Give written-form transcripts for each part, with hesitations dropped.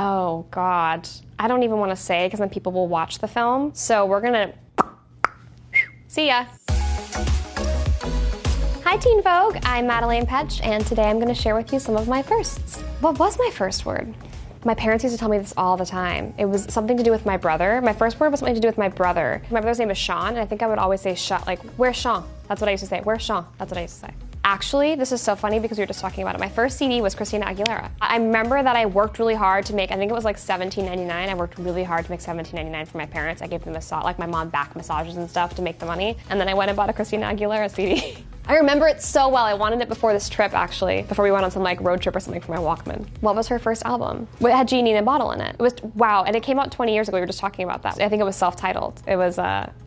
Oh, God. I don't even want to say because then people will watch the film. So we're gonna... See ya. Hi, Teen Vogue. I'm Madeline Petsch, and today I'm gonna share with you some of my firsts. What was my first word? My parents used to tell me this all the time. It was something to do with my brother. My first word was something to do with my brother. My brother's name is Sean, and I think I would always say Sean, like, where's Sean? That's what I used to say. Where's Sean? That's what I used to say. Actually, this is so funny because we were just talking about it. My first CD was Christina Aguilera. I remember that I worked really hard to make, I think it was like $17.99. I worked really hard to make $17.99 for my parents. I gave them like my mom back massages and stuff to make the money. And then I went and bought a Christina Aguilera CD. I remember it so well. I wanted it before this trip, actually, before we went on some like road trip or something for my Walkman. What was her first album? It had Genie in a Bottle in it. It was, wow, and it came out 20 years ago. We were just talking about that. I think it was self-titled. It was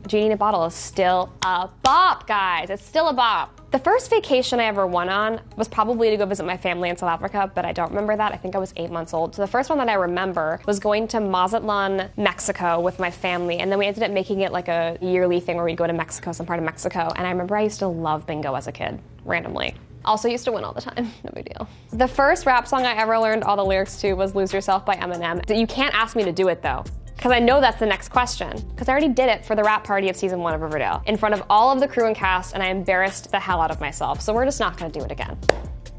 Genie in a Bottle is still a bop, guys. It's still a bop. The first vacation I ever went on was probably to go visit my family in South Africa, but I don't remember that. I think I was 8 months old. So the first one that I remember was going to Mazatlan, Mexico with my family, and then we ended up making it like a yearly thing where we'd go to Mexico, some part of Mexico, and I remember I used to love bingo as a kid, randomly. Also used to win all the time, no big deal. The first rap song I ever learned all the lyrics to was Lose Yourself by Eminem. You can't ask me to do it though, because I know that's the next question. Because I already did it for the rap party of season 1 of Riverdale, in front of all of the crew and cast, and I embarrassed the hell out of myself. So we're just not gonna do it again.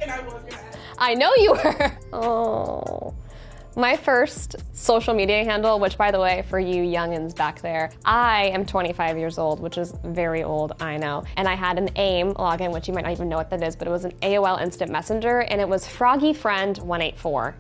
And I was gonna ask. I know you were. Oh. My first social media handle, which by the way, for you youngins back there, I am 25 years old, which is very old, I know. And I had an AIM login, which you might not even know what that is, but it was an AOL Instant Messenger, and it was FroggyFriend184.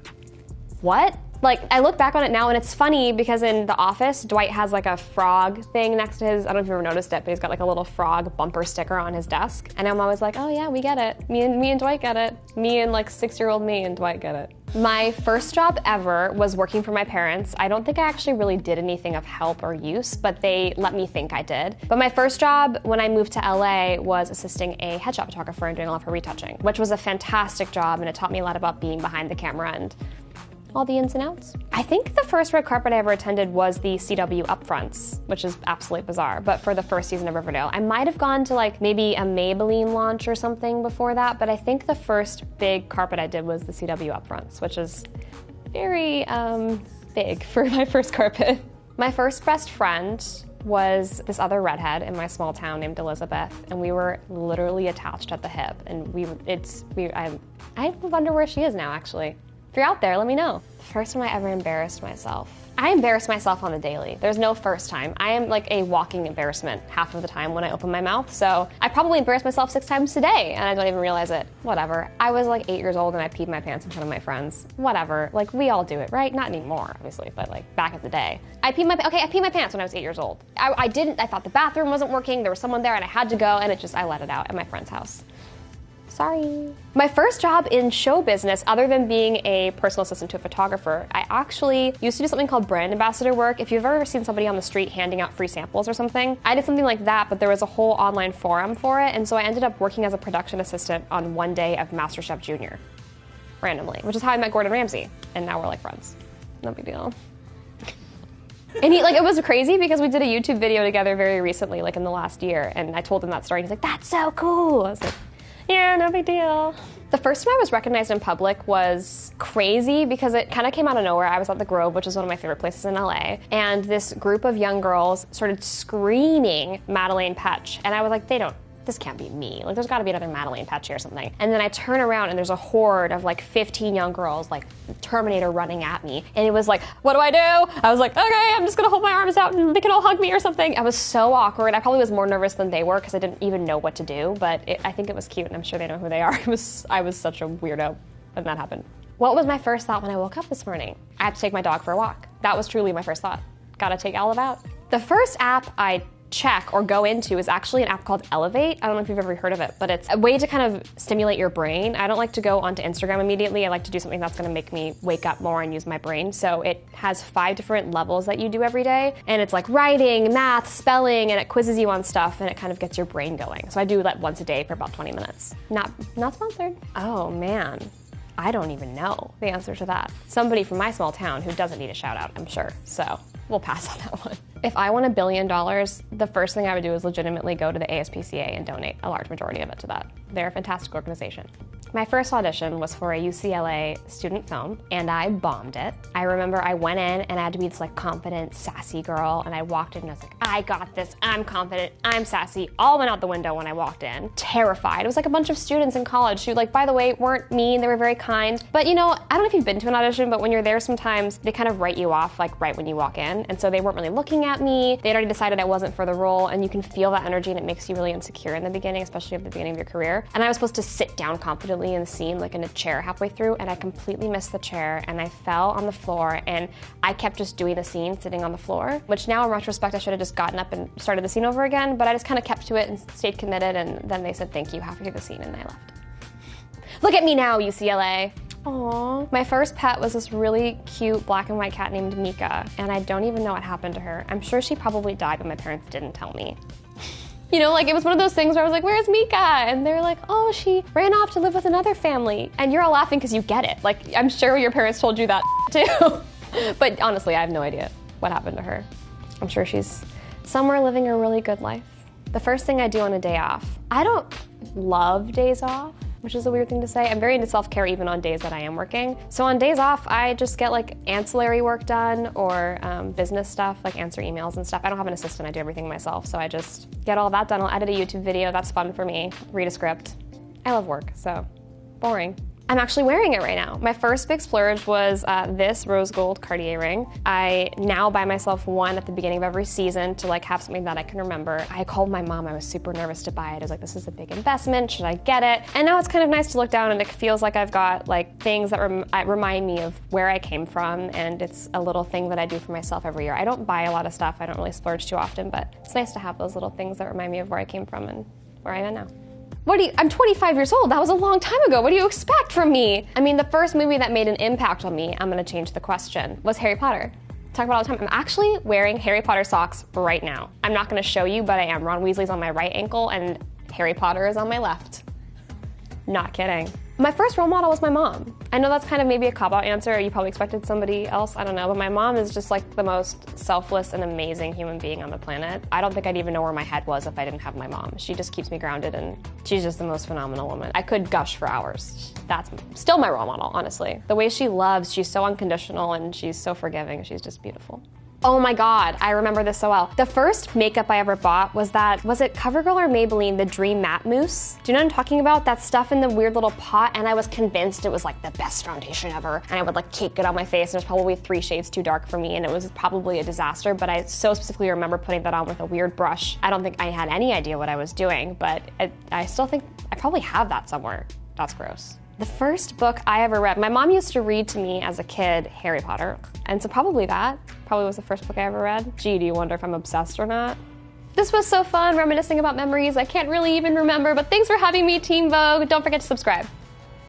What? Like, I look back on it now and it's funny because in The Office, Dwight has like a frog thing next to his, I don't know if you've ever noticed it, but he's got like a little frog bumper sticker on his desk. And I'm always like, oh yeah, we get it. Me and Dwight get it. Me and like 6-year-old me and Dwight get it. My first job ever was working for my parents. I don't think I actually really did anything of help or use, but they let me think I did. But my first job when I moved to LA was assisting a headshot photographer and doing all of her retouching, which was a fantastic job, and it taught me a lot about being behind the camera and all the ins and outs. I think the first red carpet I ever attended was the CW Upfronts, which is absolutely bizarre, but for the first season of Riverdale. I might have gone to like maybe a Maybelline launch or something before that, but I think the first big carpet I did was the CW Upfronts, which is very big for my first carpet. My first best friend was this other redhead in my small town named Elizabeth, and we were literally attached at the hip, and I wonder where she is now, actually. If you're out there, let me know. The first time I ever embarrassed myself. I embarrass myself on the daily. There's no first time. I am like a walking embarrassment half of the time when I open my mouth, so I probably embarrassed myself 6 times today and I don't even realize it. Whatever. I was like 8 years old and I peed my pants in front of my friends. Whatever. Like, we all do it, right? Not anymore, obviously, but like back in the day. I peed my pants when I was 8 years old. I thought the bathroom wasn't working, there was someone there and I had to go, and I let it out at my friend's house. Sorry. My first job in show business, other than being a personal assistant to a photographer, I actually used to do something called brand ambassador work. If you've ever seen somebody on the street handing out free samples or something, I did something like that, but there was a whole online forum for it, and so I ended up working as a production assistant on one day of MasterChef Junior, randomly, which is how I met Gordon Ramsay, and now we're like friends. No big deal. And it was crazy because we did a YouTube video together very recently, like in the last year, and I told him that story, and he's like, that's so cool. I was like, yeah, no big deal. The first time I was recognized in public was crazy because it kind of came out of nowhere. I was at the Grove, which is one of my favorite places in LA, and this group of young girls started screaming Madeline Petsch, and I was like, this can't be me. Like, there's gotta be another Madeline Petsch or something. And then I turn around and there's a horde of like 15 young girls, like Terminator, running at me. And it was like, what do I do? I was like, okay, I'm just gonna hold my arms out and they can all hug me or something. I was so awkward. I probably was more nervous than they were because I didn't even know what to do, but I think it was cute and I'm sure they know who they are. I was such a weirdo when that happened. What was my first thought when I woke up this morning? I had to take my dog for a walk. That was truly my first thought. Gotta take Olive out. The first app I check or go into is actually an app called Elevate. I don't know if you've ever heard of it, but it's a way to kind of stimulate your brain. I don't like to go onto Instagram immediately. I like to do something that's gonna make me wake up more and use my brain. So it has 5 different levels that you do every day. And it's like writing, math, spelling, and it quizzes you on stuff and it kind of gets your brain going. So I do that once a day for about 20 minutes. Not sponsored. Oh man, I don't even know the answer to that. Somebody from my small town who doesn't need a shout out, I'm sure. So we'll pass on that one. If I won $1 billion, the first thing I would do is legitimately go to the ASPCA and donate a large majority of it to that. They're a fantastic organization. My first audition was for a UCLA student film, and I bombed it. I remember I went in and I had to be this like confident, sassy girl, and I walked in and I was like, I got this, I'm confident, I'm sassy. All went out the window when I walked in. Terrified. It was like a bunch of students in college who, like, by the way, weren't mean, they were very kind. But you know, I don't know if you've been to an audition, but when you're there sometimes, they kind of write you off like right when you walk in. And so they weren't really looking at me. They'd already decided I wasn't for the role, and you can feel that energy and it makes you really insecure in the beginning, especially at the beginning of your career. And I was supposed to sit down confidently in the scene, like in a chair halfway through, and I completely missed the chair and I fell on the floor, and I kept just doing the scene sitting on the floor, which now in retrospect I should have just gotten up and started the scene over again, but I just kind of kept to it and stayed committed, and then they said thank you halfway through the scene and I left. Look at me now, UCLA. Aww. My first pet was this really cute black and white cat named Mika, and I don't even know what happened to her. I'm sure she probably died, but my parents didn't tell me. You know, like it was one of those things where I was like, where's Mika? And they're like, oh, she ran off to live with another family. And you're all laughing because you get it. Like, I'm sure your parents told you that too. But honestly, I have no idea what happened to her. I'm sure she's somewhere living a really good life. The first thing I do on a day off, I don't love days off, which is a weird thing to say. I'm very into self-care even on days that I am working. So on days off, I just get like ancillary work done or business stuff, like answer emails and stuff. I don't have an assistant, I do everything myself. So I just get all that done. I'll edit a YouTube video, that's fun for me. Read a script. I love work, so boring. I'm actually wearing it right now. My first big splurge was this rose gold Cartier ring. I now buy myself one at the beginning of every season to like have something that I can remember. I called my mom, I was super nervous to buy it. I was like, this is a big investment, should I get it? And now it's kind of nice to look down and it feels like I've got like things that remind me of where I came from, and it's a little thing that I do for myself every year. I don't buy a lot of stuff, I don't really splurge too often, but it's nice to have those little things that remind me of where I came from and where I am now. I'm 25 years old, that was a long time ago. What do you expect from me? I mean, the first movie that made an impact on me, I'm gonna change the question, was Harry Potter. Talk about all the time. I'm actually wearing Harry Potter socks right now. I'm not gonna show you, but I am. Ron Weasley's on my right ankle and Harry Potter is on my left. Not kidding. My first role model was my mom. I know that's kind of maybe a cop-out answer, or you probably expected somebody else, I don't know, but my mom is just like the most selfless and amazing human being on the planet. I don't think I'd even know where my head was if I didn't have my mom. She just keeps me grounded, and she's just the most phenomenal woman. I could gush for hours. That's still my role model, honestly. The way she loves, she's so unconditional and she's so forgiving, she's just beautiful. Oh my God, I remember this so well. The first makeup I ever bought was it CoverGirl or Maybelline, the Dream Matte Mousse? Do you know what I'm talking about? That stuff in the weird little pot, and I was convinced it was like the best foundation ever. And I would like cake it on my face, and it was probably 3 shades too dark for me, and it was probably a disaster, but I so specifically remember putting that on with a weird brush. I don't think I had any idea what I was doing, but I still think I probably have that somewhere. That's gross. The first book I ever read, my mom used to read to me as a kid, Harry Potter. And so probably was the first book I ever read. Gee, do you wonder if I'm obsessed or not? This was so fun, reminiscing about memories I can't really even remember, but thanks for having me, Team Vogue. Don't forget to subscribe.